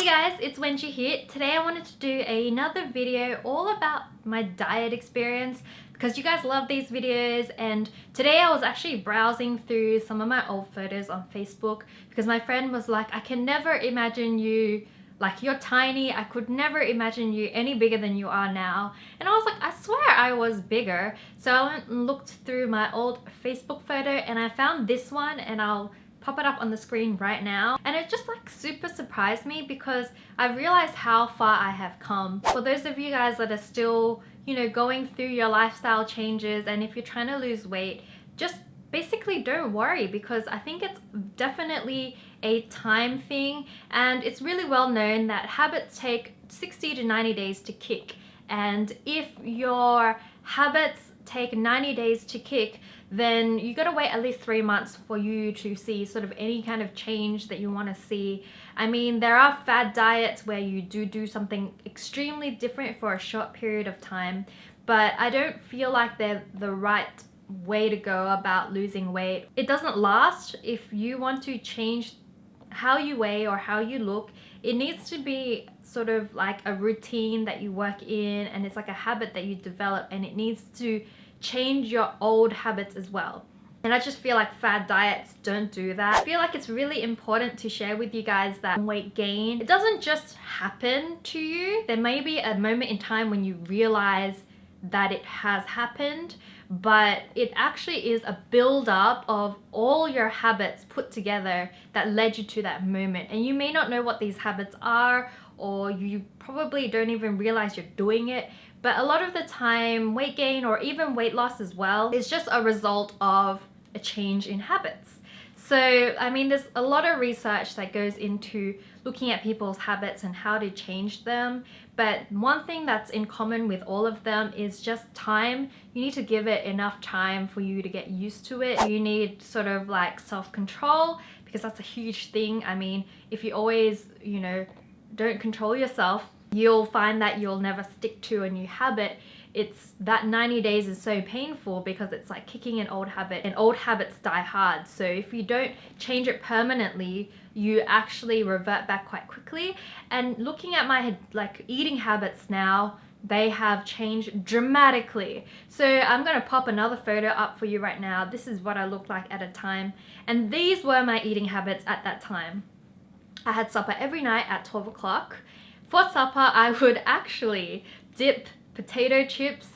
Hey guys, it's Wengie here. Today I wanted to do another video all about my diet experience because you guys love these videos, and today I was actually browsing through some of my old photos on Facebook because my friend was like, I can never imagine you, like, you're tiny, I could never imagine you any bigger than you are now. And I was like, I swear I was bigger. So I went and looked through my old Facebook photo and I found this one, and I'll pop it up on the screen right now. And it just like super surprised me because I realized how far I have come. For those of you guys that are still, you know, going through your lifestyle changes, and if you're trying to lose weight, just basically don't worry, because I think it's definitely a time thing, and it's really well known that habits take 60 to 90 days to kick. And if your habits take 90 days to kick, then you gotta wait at least 3 months for you to see sort of any kind of change that you want to see. I mean, there are fad diets where you do something extremely different for a short period of time, but I don't feel like they're the right way to go about losing weight. It doesn't last. If you want to change how you weigh or how you look, it needs to be sort of like a routine that you work in, and it's like a habit that you develop, and it needs to change your old habits as well. And I just feel like fad diets don't do that. I feel like it's really important to share with you guys that weight gain, it doesn't just happen to you. There may be a moment in time when you realize that it has happened, but it actually is a build-up of all your habits put together that led you to that moment. And you may not know what these habits are, or you probably don't even realize you're doing it. But a lot of the time, weight gain or even weight loss as well is just a result of a change in habits. So, I mean, there's a lot of research that goes into looking at people's habits and how to change them. But one thing that's in common with all of them is just time. You need to give it enough time for you to get used to it. You need sort of like self-control, because that's a huge thing. I mean, if you always, you know, don't control yourself, you'll find that you'll never stick to a new habit. It's that 90 days is so painful because it's like kicking an old habit, and old habits die hard. So if you don't change it permanently, you actually revert back quite quickly. And looking at my like eating habits now, they have changed dramatically. So I'm gonna pop another photo up for you right now. This is what I looked like at a time, and these were my eating habits at that time. I had supper every night at 12 o'clock. For supper, I would actually dip potato chips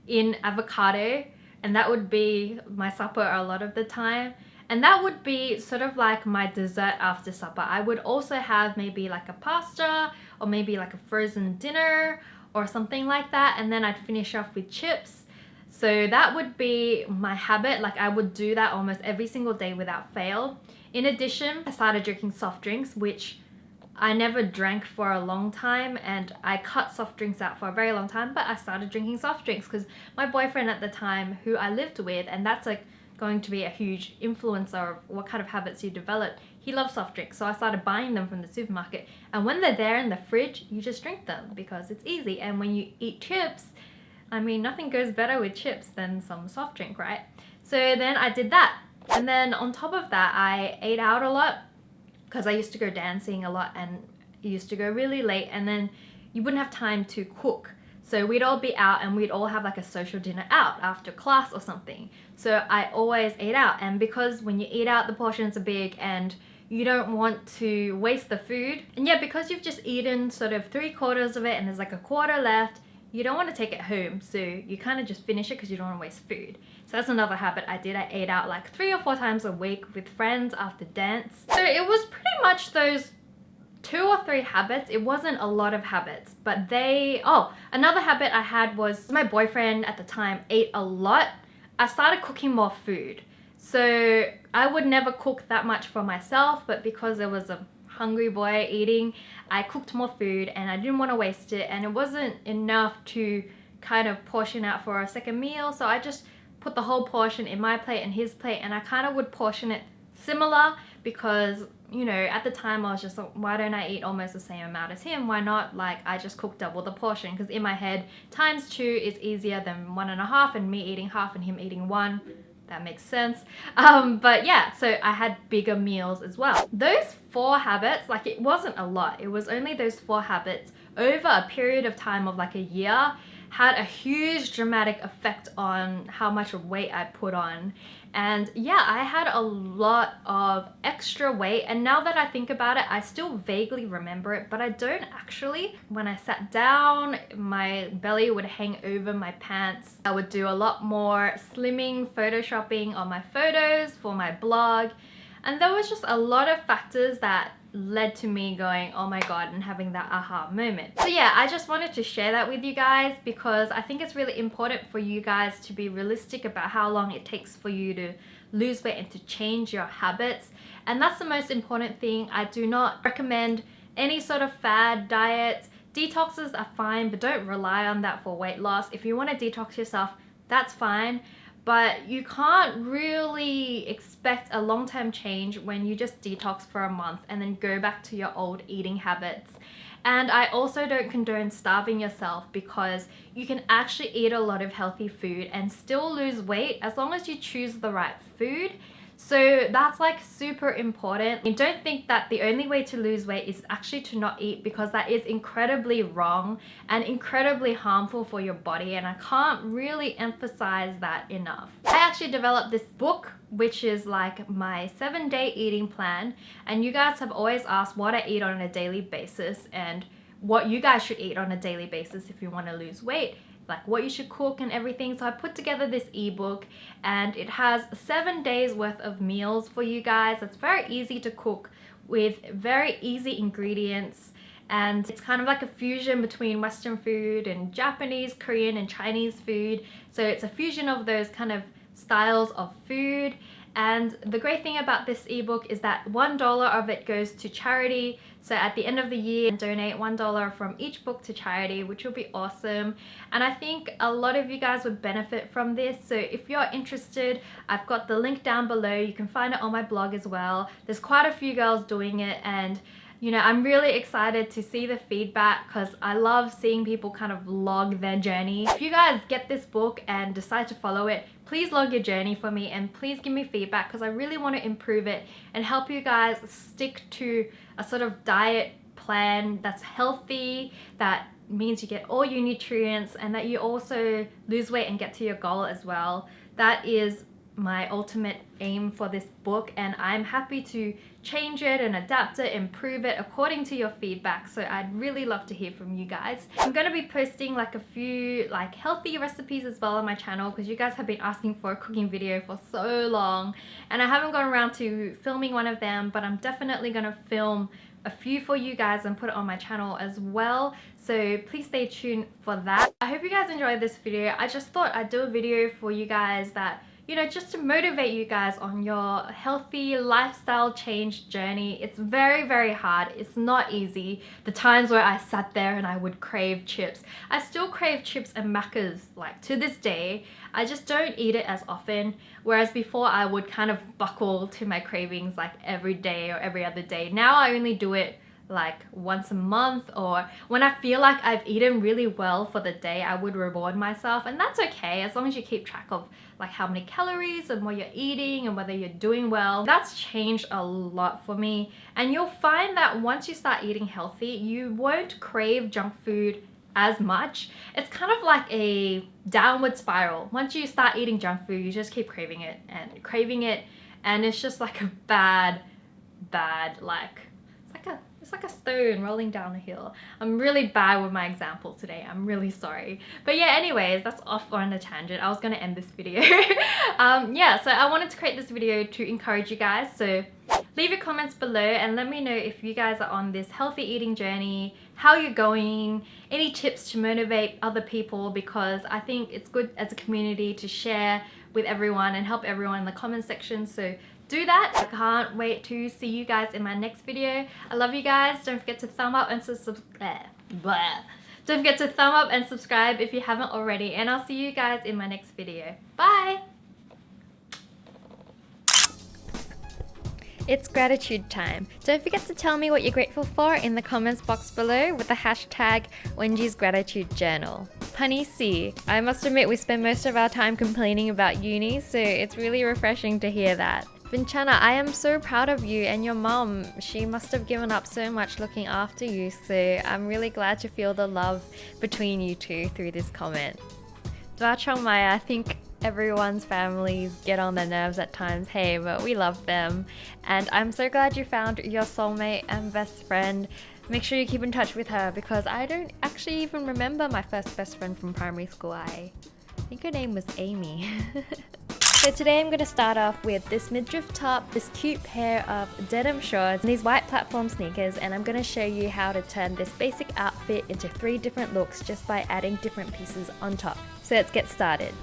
in avocado, and that would be my supper a lot of the time. And that would be sort of like my dessert after supper. I would also have maybe like a pasta or maybe like a frozen dinner or something like that, and then I'd finish off with chips. So that would be my habit. Like, I would do that almost every single day without fail. In addition, I started drinking soft drinks, which I never drank for a long time, and I cut soft drinks out for a very long time, but I started drinking soft drinks because my boyfriend at the time, who I lived with, and that's like going to be a huge influencer of what kind of habits you develop, he loves soft drinks. So I started buying them from the supermarket, and when they're there in the fridge, you just drink them because it's easy. And when you eat chips, I mean, nothing goes better with chips than some soft drink, right? So then I did that. And then on top of that, I ate out a lot because I used to go dancing a lot, and it used to go really late, and then you wouldn't have time to cook. So we'd all be out and we'd all have like a social dinner out after class or something. So I always ate out, and because when you eat out, the portions are big and you don't want to waste the food. And yeah, because you've just eaten sort of 3/4 of it and there's like a quarter left, you don't want to take it home, so you kind of just finish it because you don't want to waste food. So that's another habit I did. I ate out like 3 or 4 times a week with friends after dance. So it was pretty much those 2 or 3 habits. It wasn't a lot of habits, but another habit I had was my boyfriend at the time ate a lot. I started cooking more food. So I would never cook that much for myself, but because there was a hungry boy eating, I cooked more food and I didn't want to waste it, and it wasn't enough to kind of portion out for a second meal. So I just put the whole portion in my plate and his plate, and I kind of would portion it similar because, you know, at the time I was just like, why don't I eat almost the same amount as him? Why not, like, I just cook double the portion? Because in my head, ×2 is easier than 1.5, and me eating half and him eating 1. That makes sense. But yeah, so I had bigger meals as well. Those 4 habits, like it wasn't a lot, it was only those 4 habits over a period of time of like a year, had a huge dramatic effect on how much weight I put on. And yeah, I had a lot of extra weight, and now that I think about it, I still vaguely remember it, but I don't actually. When I sat down, my belly would hang over my pants. I would do a lot more slimming, photoshopping on my photos for my blog, and there was just a lot of factors that led to me going, oh my god, and having that aha moment. So yeah, I just wanted to share that with you guys because I think it's really important for you guys to be realistic about how long it takes for you to lose weight and to change your habits. And that's the most important thing. I do not recommend any sort of fad diets. Detoxes are fine, but don't rely on that for weight loss. If you want to detox yourself, that's fine. But you can't really expect a long-term change when you just detox for a month and then go back to your old eating habits. And I also don't condone starving yourself, because you can actually eat a lot of healthy food and still lose weight as long as you choose the right food. So that's like super important. And don't think that the only way to lose weight is actually to not eat, because that is incredibly wrong and incredibly harmful for your body, and I can't really emphasize that enough. I actually developed this book, which is like my 7-day eating plan, and you guys have always asked what I eat on a daily basis and what you guys should eat on a daily basis if you want to lose weight, like what you should cook and everything. So I put together this ebook, and it has 7 days worth of meals for you guys. It's very easy to cook with very easy ingredients, and it's kind of like a fusion between Western food and Japanese, Korean and Chinese food. So it's a fusion of those kind of styles of food. And the great thing about this ebook is that $1 of it goes to charity. So at the end of the year, donate $1 from each book to charity, which will be awesome. And I think a lot of you guys would benefit from this. So if you're interested, I've got the link down below. You can find it on my blog as well. There's quite a few girls doing it, and you know, I'm really excited to see the feedback because I love seeing people kind of log their journey. If you guys get this book and decide to follow it, please log your journey for me and please give me feedback, because I really want to improve it and help you guys stick to a sort of diet plan that's healthy, that means you get all your nutrients, and that you also lose weight and get to your goal as well. That is my ultimate aim for this book, and I'm happy to change it and adapt it, improve it according to your feedback. So I'd really love to hear from you guys. I'm going to be posting like a few like healthy recipes as well on my channel, because you guys have been asking for a cooking video for so long, and I haven't gone around to filming one of them, but I'm definitely going to film a few for you guys and put it on my channel as well. So please stay tuned for that. I hope you guys enjoyed this video. I just thought I'd do a video for you guys that, you know, just to motivate you guys on your healthy lifestyle change journey. It's very, very hard. It's not easy. The times where I sat there and I would crave chips. I still crave chips and Maccas, like to this day. I just don't eat it as often. Whereas before I would kind of buckle to my cravings like every day or every other day. Now I only do it like once a month, or when I feel like I've eaten really well for the day, I would reward myself, and that's okay as long as you keep track of like how many calories and what you're eating and whether you're doing well. That's changed a lot for me, and you'll find that once you start eating healthy, you won't crave junk food as much. It's kind of like a downward spiral. Once you start eating junk food, you just keep craving it, and it's just like a bad like, it's like a stone rolling down a hill. I'm really bad with my example today. I'm really sorry. But yeah, anyways, that's off on a tangent. I was gonna end this video. Yeah, so I wanted to create this video to encourage you guys. So leave your comments below and let me know if you guys are on this healthy eating journey, how you're going, any tips to motivate other people, because I think it's good as a community to share with everyone and help everyone in the comment section. So do that. I can't wait to see you guys in my next video. I love you guys. Don't forget to thumb up and Don't forget to thumb up and subscribe if you haven't already, and I'll see you guys in my next video. Bye! It's gratitude time. Don't forget to tell me what you're grateful for in the comments box below with the hashtag Wengie's Gratitude Journal. Punny C. I must admit we spend most of our time complaining about uni, so it's really refreshing to hear that. Vincana, I am so proud of you and your mom. She must have given up so much looking after you, so I'm really glad to feel the love between you two through this comment. Dua Chong Maya, I think everyone's families get on their nerves at times, hey, but we love them. And I'm so glad you found your soulmate and best friend. Make sure you keep in touch with her because I don't actually even remember my first best friend from primary school. I think her name was Amy. So today I'm going to start off with this midriff top, this cute pair of denim shorts, and these white platform sneakers, and I'm going to show you how to turn this basic outfit into 3 different looks just by adding different pieces on top. So let's get started.